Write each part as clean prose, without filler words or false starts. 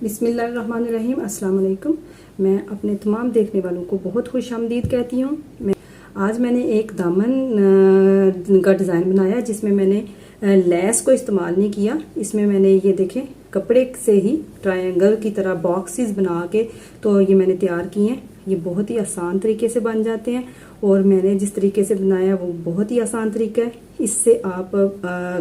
बिस्मिल्लाहिर्रहमानिर्रहीम अस्सलाम वालेकुम। मैं अपने तमाम देखने वालों को बहुत खुशामदीद कहती हूँ। आज मैंने एक दामन का डिज़ाइन बनाया जिसमें मैंने लेस को इस्तेमाल नहीं किया। इसमें मैंने ये देखें कपड़े से ही ट्रायंगल की तरह बॉक्सेस बना के तो ये मैंने तैयार किए हैं। ये बहुत ही आसान तरीके से बन जाते हैं और मैंने जिस तरीके से बनाया वो बहुत ही आसान तरीका है। इससे आप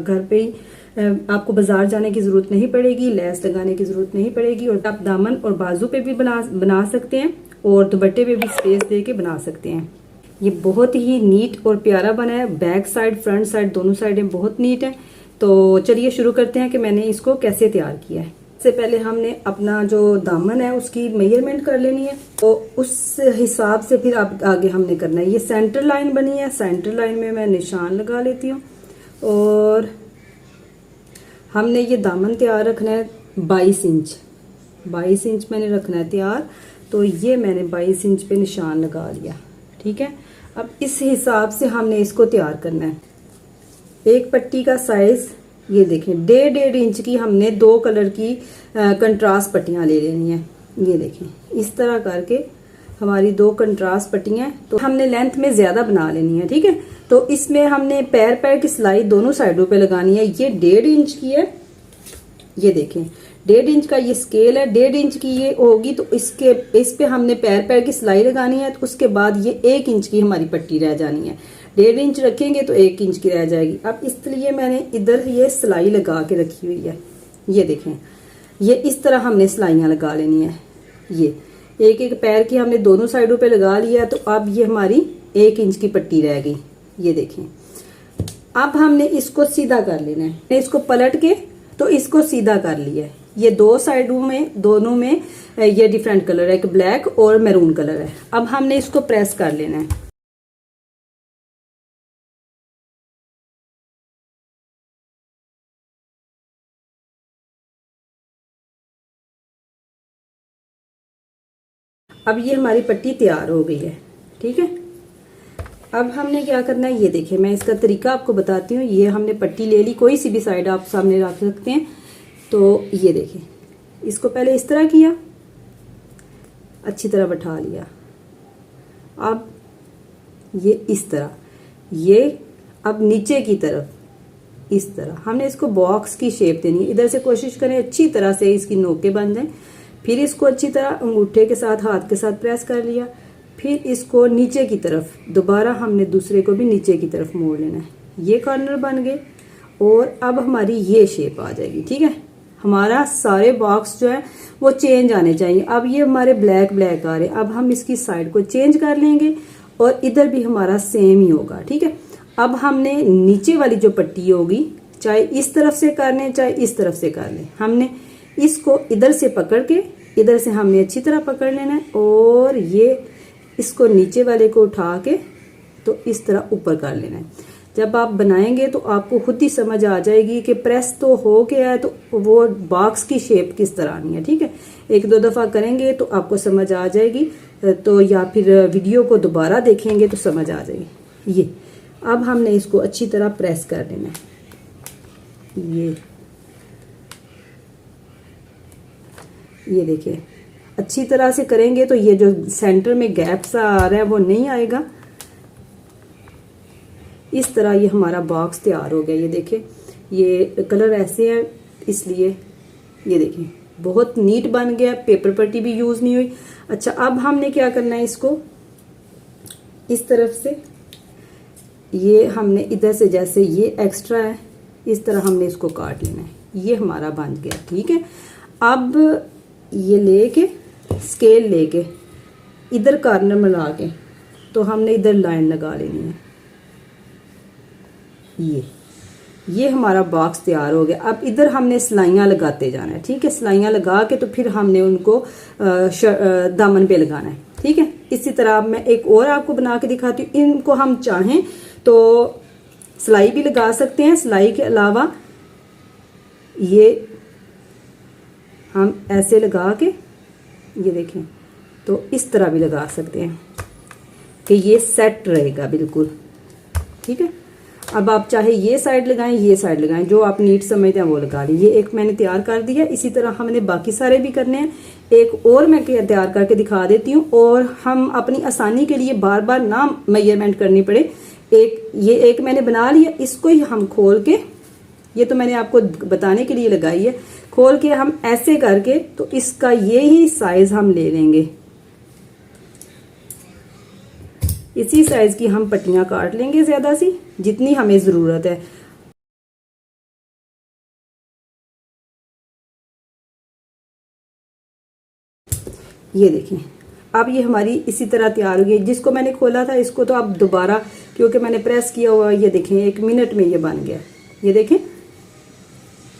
घर पे ही आपको बाजार जाने की जरूरत नहीं पड़ेगी, लेस लगाने की जरूरत नहीं पड़ेगी और आप दामन और बाजू पे भी बना सकते हैं और दुपट्टे पे भी स्पेस दे के बना सकते हैं। ये बहुत ही नीट और प्यारा बना है। बैक साइड फ्रंट साइड दोनों साइडें बहुत नीट है। तो चलिए शुरू करते हैं कि मैंने इसको कैसे तैयार किया है। सबसे पहले हमने अपना जो दामन है उसकी मेजरमेंट कर लेनी है, तो उस हिसाब से फिर आगे हमने करना है। ये सेंटर लाइन बनी है, सेंटर लाइन में मैं निशान लगा लेती हूँ और हमने ये दामन तैयार रखना है 22 इंच। 22 इंच मैंने रखना है तैयार, तो ये मैंने 22 इंच पे निशान लगा लिया। ठीक है, अब इस हिसाब से हमने इसको तैयार करना है। एक पट्टी का साइज ये देखें 1.5 इंच की हमने 2 कलर की कंट्रास्ट पट्टियां ले लेनी है। ये देखें इस तरह करके हमारी 2 कंट्रास्ट पट्टियां, तो हमने लेंथ में ज्यादा बना लेनी है। ठीक है, तो इसमें हमने पैर पैर की सिलाई दोनों साइडों पे लगानी है। ये 1.5 इंच की है, ये देखें 1.5 इंच का ये स्केल है। 1.5 इंच की ये होगी तो इस पे हमने पैर पैर की सिलाई लगानी है। तो उसके बाद ये 1 इंच की हमारी पट्टी रह जानी है। 1.5 इंच रखेंगे तो 1 इंच की रह जाएगी। अब इसलिए मैंने इधर ये सिलाई लगा के रखी हुई है। ये देखें ये इस तरह हमने सिलाइयां लगा लेनी है। ये एक एक पैर की हमने दोनों साइडों पे लगा लिया, तो अब ये हमारी 1 इंच की पट्टी रह गई। ये देखें अब हमने इसको सीधा कर लेना है। इसको पलट के तो इसको सीधा कर लिया है। ये 2 साइडों में दोनों में ये डिफरेंट कलर है, एक ब्लैक और मैरून कलर है। अब हमने इसको प्रेस कर लेना है। अब ये हमारी पट्टी तैयार हो गई है। ठीक है, अब हमने क्या करना है, ये देखिए मैं इसका तरीका आपको बताती हूँ। ये हमने पट्टी ले ली, कोई सी भी साइड आप सामने रख सकते हैं। तो ये देखिए इसको पहले इस तरह किया, अच्छी तरह बैठा लिया। अब ये इस तरह, ये अब नीचे की तरफ इस तरह हमने इसको बॉक्स की शेप देनी है। इधर से कोशिश करें अच्छी तरह से इसकी नोकें बन जाएं। फिर इसको अच्छी तरह अंगूठे के साथ हाथ के साथ प्रेस कर लिया। फिर इसको नीचे की तरफ दोबारा हमने दूसरे को भी नीचे की तरफ मोड़ लेना है। ये कॉर्नर बन गए और अब हमारी ये शेप आ जाएगी। ठीक है, हमारा सारे बॉक्स जो है वो चेंज आने चाहिए। अब ये हमारे ब्लैक ब्लैक आ रहे, अब हम इसकी साइड को चेंज कर लेंगे और इधर भी हमारा सेम ही होगा। ठीक है, अब हमने नीचे वाली जो पट्टी होगी, चाहे इस तरफ से कर लें चाहे इस तरफ से कर लें, हमने इसको इधर से पकड़ के इधर से हमने अच्छी तरह पकड़ लेना है और ये इसको नीचे वाले को उठा के तो इस तरह ऊपर कर लेना है। जब आप बनाएंगे तो आपको खुद ही समझ आ जाएगी कि प्रेस तो हो गया है, तो वो बॉक्स की शेप किस तरह आनी है। ठीक है, 1-2 दफा करेंगे तो आपको समझ आ जाएगी, तो या फिर वीडियो को दोबारा देखेंगे तो समझ आ जाएगी। ये अब हमने इसको अच्छी तरह प्रेस कर लेना है। ये देखिए अच्छी तरह से करेंगे तो ये जो सेंटर में गैप सा आ रहा है वो नहीं आएगा। इस तरह ये हमारा बॉक्स तैयार हो गया। ये देखिए ये कलर ऐसे हैं, इसलिए ये देखिए बहुत नीट बन गया। पेपर पट्टी भी यूज नहीं हुई। अच्छा, अब हमने क्या करना है, इसको इस तरफ से ये हमने इधर से जैसे ये एक्स्ट्रा है इस तरह हमने इसको काट लेना है। ये हमारा बन गया। ठीक है, अब ये लेके स्केल लेके इधर कॉर्नर मिला के तो हमने इधर लाइन लगा लेनी है। ये हमारा बॉक्स तैयार हो गया। अब इधर हमने सिलाइयां लगाते जाना है। ठीक है, सिलाइयां लगा के तो फिर हमने उनको दामन पे लगाना है। ठीक है, इसी तरह अब मैं एक और आपको बना के दिखाती हूँ। इनको हम चाहें तो सिलाई भी लगा सकते हैं। सिलाई के अलावा ये हम ऐसे लगा के ये देखें तो इस तरह भी लगा सकते हैं कि ये सेट रहेगा बिल्कुल। ठीक है, अब आप चाहे ये साइड लगाएं, ये साइड लगाएं, जो आप नीट समझते हैं वो लगा लें। ये एक मैंने तैयार कर दिया। इसी तरह हमने बाकी सारे भी करने हैं। एक और मैं तैयार करके दिखा देती हूँ, और हम अपनी आसानी के लिए बार बार ना मेजरमेंट करनी पड़े। ये एक मैंने बना लिया, इसको ही हम खोल के, ये तो मैंने आपको बताने के लिए लगाई है, खोल के हम ऐसे करके तो इसका ये ही साइज हम ले लेंगे। इसी साइज की हम पट्टियां काट लेंगे, ज्यादा सी जितनी हमें जरूरत है। ये देखें, अब ये हमारी इसी तरह तैयार हो गई। जिसको मैंने खोला था इसको तो अब दोबारा, क्योंकि मैंने प्रेस किया हुआ, ये देखें 1 मिनट में ये बन गया। ये देखें,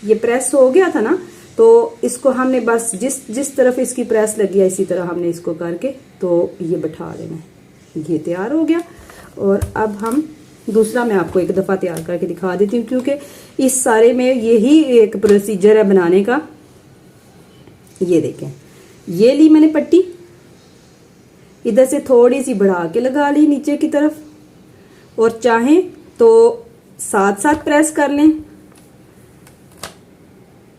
ये प्रेस हो गया था ना, तो इसको हमने बस जिस तरफ इसकी प्रेस लगी है इसी तरह हमने इसको करके तो ये बैठा लेना। ये तैयार हो गया। और अब हम दूसरा मैं आपको एक दफ़ा तैयार करके दिखा देती हूँ, क्योंकि इस सारे में यही एक प्रोसीजर है बनाने का। ये देखें, ये ली मैंने पट्टी, इधर से थोड़ी सी बढ़ा के लगा ली नीचे की तरफ, और चाहें तो साथ साथ प्रेस कर लें।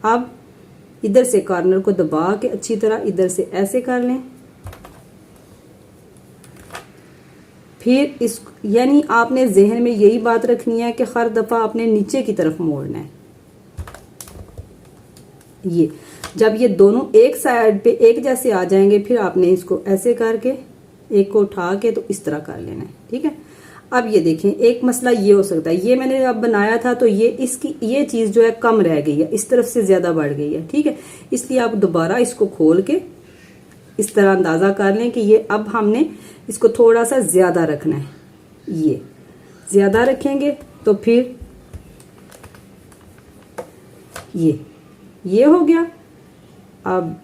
अब इधर से कॉर्नर को दबा के अच्छी तरह इधर से ऐसे कर लें। फिर इस यानी आपने जहन में यही बात रखनी है कि हर दफा आपने नीचे की तरफ मोड़ना है। ये जब ये दोनों एक साइड पे एक जैसे आ जाएंगे, फिर आपने इसको ऐसे करके एक को उठा के तो इस तरह कर लेना है। ठीक है। अब ये देखें, एक मसला ये हो सकता है, ये मैंने अब बनाया था तो ये इसकी ये चीज जो है कम रह गई है, इस तरफ से ज्यादा बढ़ गई है। ठीक है, इसलिए आप दोबारा इसको खोल के इस तरह अंदाजा कर लें कि ये अब हमने इसको थोड़ा सा ज्यादा रखना है। ये ज्यादा रखेंगे तो फिर ये हो गया। अब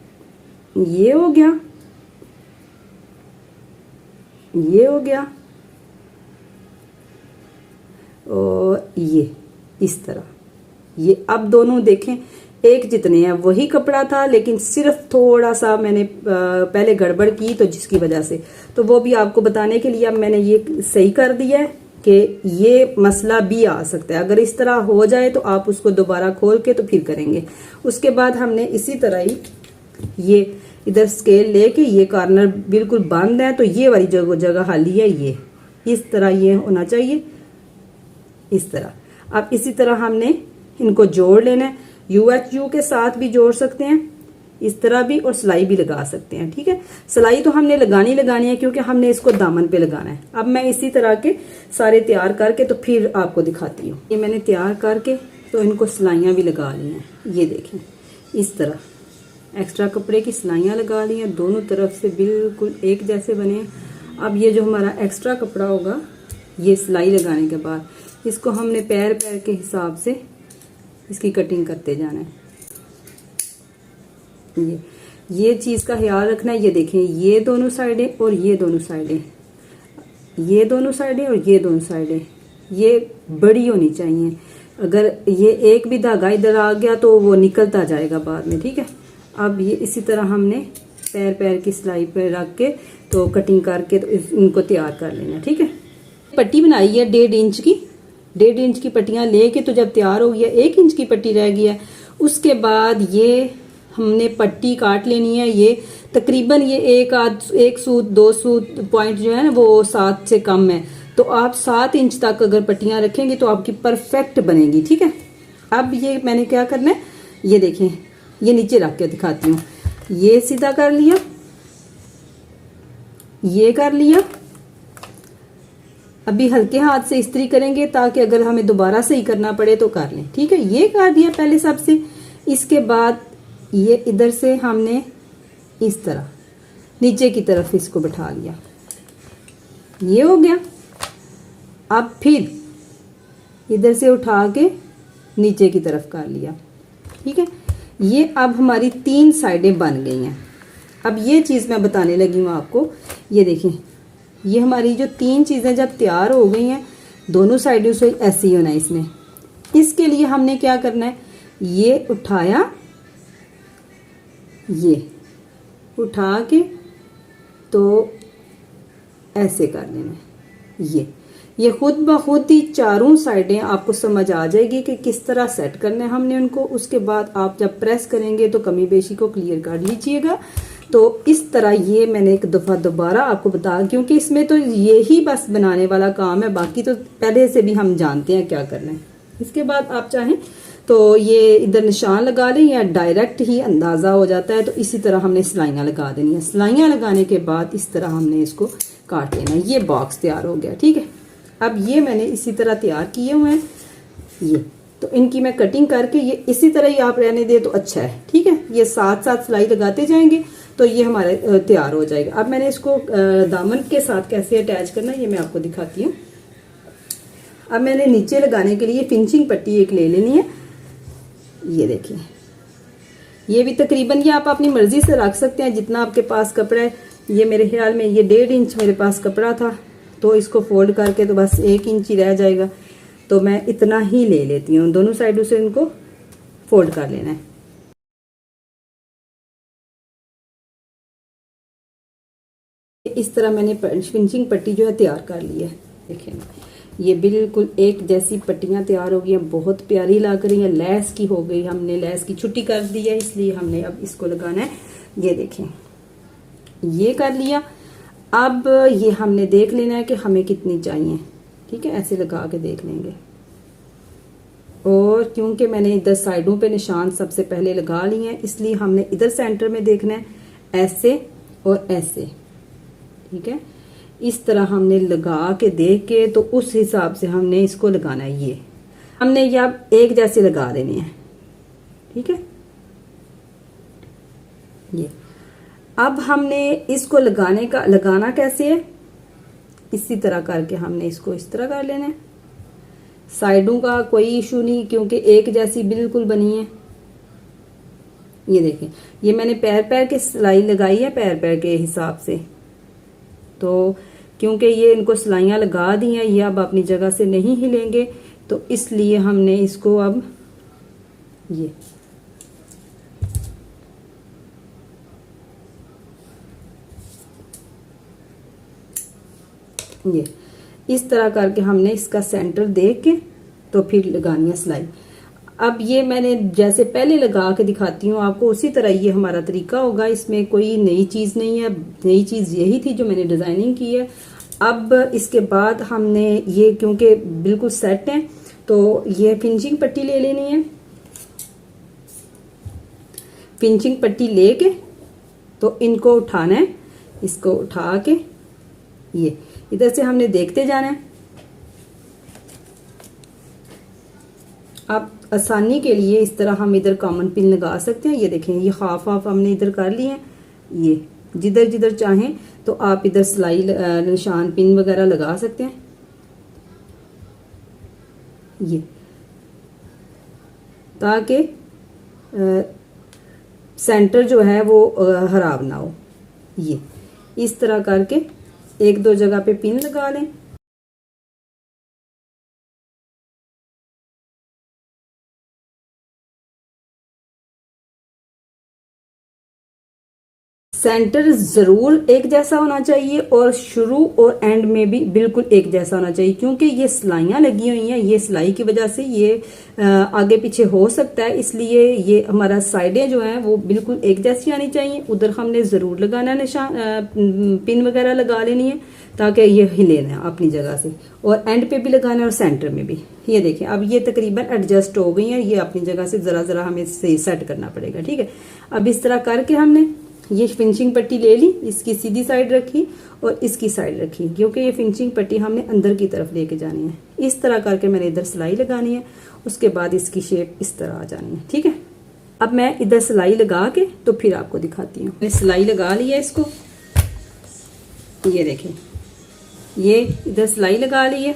ये हो गया, ये हो गया, और ये इस तरह। ये अब दोनों देखें एक जितने हैं, वही कपड़ा था लेकिन सिर्फ थोड़ा सा मैंने पहले गड़बड़ की तो जिसकी वजह से, तो वो भी आपको बताने के लिए अब मैंने ये सही कर दिया है कि ये मसला भी आ सकता है। अगर इस तरह हो जाए तो आप उसको दोबारा खोल के तो फिर करेंगे। उसके बाद हमने इसी तरह ही ये इधर स्केल लेके, ये कॉर्नर बिल्कुल बंद है तो ये वाली जगह खाली है, ये इस तरह ये होना चाहिए, इस तरह। अब इसी तरह हमने इनको जोड़ लेना है। UHU के साथ भी जोड़ सकते हैं, इस तरह भी, और सिलाई भी लगा सकते हैं। ठीक है, सिलाई तो हमने लगानी है क्योंकि हमने इसको दामन पे लगाना है। अब मैं इसी तरह के सारे तैयार करके तो फिर आपको दिखाती हूँ। ये मैंने तैयार करके तो इनको सिलाइयाँ भी लगा ली हैं। ये देखें, इस तरह एक्स्ट्रा कपड़े की सिलाइयाँ लगा ली हैं, दोनों तरफ से बिल्कुल एक जैसे बने हैं। अब ये जो हमारा एक्स्ट्रा कपड़ा होगा, ये सिलाई लगाने के बाद इसको हमने पैर के हिसाब से इसकी कटिंग करते जाना है। ये चीज का ख्याल रखना है। ये देखें, ये दोनों साइडें और ये दोनों साइडें, ये दोनों साइडें और ये दोनों साइडें, ये बड़ी होनी चाहिए। अगर ये एक भी धागा इधर आ गया तो वो निकलता जाएगा बाद में। ठीक है, अब ये इसी तरह हमने पैर की सिलाई पे रख के तो कटिंग करके तो इनको तैयार कर लेना। ठीक है, पट्टी बनाई है 1.5 इंच की, 1.5 इंच की पट्टियां लेके तो जब तैयार हो गया, 1 इंच की पट्टी रह गई है। उसके बाद ये हमने पट्टी काट लेनी है। ये तकरीबन ये एक सूत 2 सूत पॉइंट जो है ना वो 7 से कम है, तो आप 7 इंच तक अगर पट्टियां रखेंगे तो आपकी परफेक्ट बनेगी। ठीक है, अब ये मैंने क्या करना है, ये देखें, ये नीचे रख के दिखाती हूँ। ये सीधा कर लिया, ये कर लिया। अभी हल्के हाथ से इस्त्री करेंगे ताकि अगर हमें दोबारा सही करना पड़े तो कर लें। ठीक है, ये कर दिया पहले सबसे। इसके बाद ये इधर से हमने इस तरह नीचे की तरफ इसको बैठा लिया, ये हो गया। अब फिर इधर से उठा के नीचे की तरफ कर लिया। ठीक है, ये अब हमारी 3 साइडें बन गई हैं। अब ये चीज मैं बताने लगी हूँ आपको। ये देखें, ये हमारी जो 3 चीजें जब तैयार हो गई हैं, दोनों साइडों से ऐसे ही होना है इसमें। इसके लिए हमने क्या करना है, ये उठाया, ये उठा के तो ऐसे कर लेना है। ये खुद ब खुद ही चारों साइडें आपको समझ आ जाएगी कि किस तरह सेट करना है हमने उनको। उसके बाद आप जब प्रेस करेंगे तो कमी बेशी को क्लियर कर लीजिएगा। तो इस तरह ये मैंने एक दफ़ा दोबारा आपको बता, क्योंकि इसमें तो ये ही बस बनाने वाला काम है, बाकी तो पहले से भी हम जानते हैं क्या करना है। इसके बाद आप चाहें तो ये इधर निशान लगा लें या डायरेक्ट ही अंदाज़ा हो जाता है। तो इसी तरह हमने सिलाइयाँ लगा देनी है। सिलाइयाँ लगाने के बाद इस तरह हमने इसको काट लेना है। ये बॉक्स तैयार हो गया, ठीक है। अब ये मैंने इसी तरह तैयार किए हुए हैं ये, तो इनकी मैं कटिंग करके ये इसी तरह ही आप रहने दे तो अच्छा है, ठीक है। ये साथ साथ सिलाई लगाते जाएंगे तो ये हमारे तैयार हो जाएगा। अब मैंने इसको दामन के साथ कैसे अटैच करना है ये मैं आपको दिखाती हूँ। अब मैंने नीचे लगाने के लिए फिनिशिंग पट्टी एक ले लेनी है। ये देखिए, ये भी तकरीबन ये आप अपनी मर्जी से रख सकते हैं जितना आपके पास कपड़ा है। ये मेरे ख्याल में ये 1.5 इंच मेरे पास कपड़ा था, तो इसको फोल्ड करके तो बस 1 इंच ही रह जाएगा, तो मैं इतना ही ले लेती हूँ। दोनों साइडों से इनको फोल्ड कर लेना है। इस तरह मैंने फिनिशिंग पट्टी जो है तैयार कर ली है। देखिए ये बिल्कुल एक जैसी पट्टियां तैयार हो गई हैं, बहुत प्यारी लग रही है। लैस की हो गई, हमने लैस की छुट्टी कर दी है, इसलिए हमने अब इसको लगाना है। ये देखें, ये कर लिया। अब ये हमने देख लेना है कि हमें कितनी चाहिए, ठीक है। ऐसे लगा के देख लेंगे। और क्योंकि मैंने इधर साइडों पे निशान सबसे पहले लगा लिए हैं, इसलिए हमने इधर सेंटर में देखना है, ऐसे और ऐसे, ठीक है। इस तरह हमने लगा के देख के तो उस हिसाब से हमने इसको लगाना है। ये हमने ये अब एक जैसे लगा देने हैं, ठीक है। ये अब हमने इसको लगाना कैसे है, इसी तरह करके हमने इसको इस तरह कर लेना है। साइडों का कोई इशू नहीं, क्योंकि एक जैसी बिल्कुल बनी है। ये देखें, ये मैंने पैर पैर के सिलाई लगाई है, पैर पैर के हिसाब से। तो क्योंकि ये इनको सिलाइयाँ लगा दी हैं, ये अब अपनी जगह से नहीं हिलेंगे, तो इसलिए हमने इसको अब ये इस तरह करके हमने इसका सेंटर देख के तो फिर लगानी है सिलाई। अब ये मैंने जैसे पहले लगा के दिखाती हूँ आपको, उसी तरह ये हमारा तरीका होगा। इसमें कोई नई चीज नहीं है, नई चीज यही थी जो मैंने डिजाइनिंग की है। अब इसके बाद हमने ये क्योंकि बिल्कुल सेट है, तो ये फिनिशिंग पट्टी ले लेनी है। फिनिशिंग पट्टी लेके तो इनको उठाना है, इसको उठा के ये इधर से हमने देखते जाना है। अब आसानी के लिए इस तरह हम इधर कॉमन पिन लगा सकते हैं। ये देखें, ये हाफ हाफ हमने इधर कर लिए हैं। ये जिधर जिधर चाहें तो आप इधर सिलाई निशान पिन वगैरह लगा सकते हैं। ये ताकि सेंटर जो है वो खराब ना हो। ये इस तरह करके एक दो जगह पे पिन लगा लें। सेंटर जरूर एक जैसा होना चाहिए और शुरू और एंड में भी बिल्कुल एक जैसा होना चाहिए, क्योंकि ये सिलाइयां लगी हुई हैं। ये सिलाई की वजह से ये आगे पीछे हो सकता है, इसलिए ये हमारा साइडें जो हैं वो बिल्कुल एक जैसी आनी चाहिए। उधर हमने जरूर लगाना निशान, पिन वगैरह लगा लेनी है ताकि ये हिले ना अपनी जगह से, और एंड पे भी लगाना और सेंटर में भी। ये देखें, अब ये तकरीबन एडजस्ट हो गई है। ये अपनी जगह से जरा जरा हमें सेट करना पड़ेगा, ठीक है। अब इस तरह करके हमने ये फिनिशिंग पट्टी ले ली, इसकी सीधी साइड रखी और इसकी साइड रखी, क्योंकि ये फिनिशिंग पट्टी हमने अंदर की तरफ लेके जानी है। इस तरह करके मैंने इधर सिलाई लगानी है, उसके बाद इसकी शेप इस तरह आ जानी है, ठीक है। अब मैं इधर सिलाई लगा के तो फिर आपको दिखाती हूँ। मैंने सिलाई लगा ली है इसको, ये देखें, ये इधर सिलाई लगा ली है।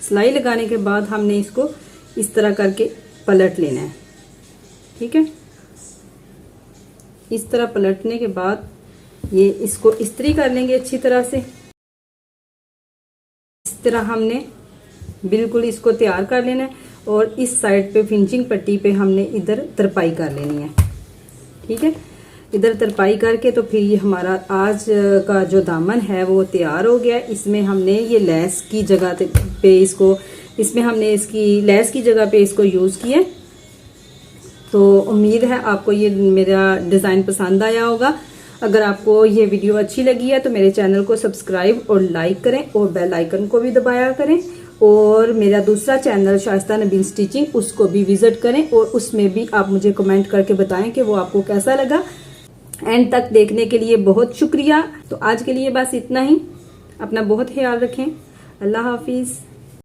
सिलाई लगाने के बाद हमने इसको इस तरह करके पलट लेना है, ठीक है। इस तरह पलटने के बाद ये इसको इस्त्री कर लेंगे अच्छी तरह से। इस तरह हमने बिल्कुल इसको तैयार कर लेना है और इस साइड पे फिनिशिंग पट्टी पे हमने इधर तरपाई कर लेनी है, ठीक है। इधर तरपाई करके तो फिर ये हमारा आज का जो दामन है वो तैयार हो गया। इसमें हमने ये लेस की जगह पे इसमें हमने इसकी लेस की जगह पे इसको यूज़ किया। तो उम्मीद है आपको ये मेरा डिज़ाइन पसंद आया होगा। अगर आपको ये वीडियो अच्छी लगी है तो मेरे चैनल को सब्सक्राइब और लाइक करें और बेल आइकन को भी दबाया करें। और मेरा दूसरा चैनल शाइस्ता नबील स्टिचिंग, उसको भी विजिट करें और उसमें भी आप मुझे कमेंट करके बताएं कि वो आपको कैसा लगा। एंड तक देखने के लिए बहुत शुक्रिया। तो आज के लिए बस इतना ही। अपना बहुत ख्याल रखें। अल्लाह हाफिज़।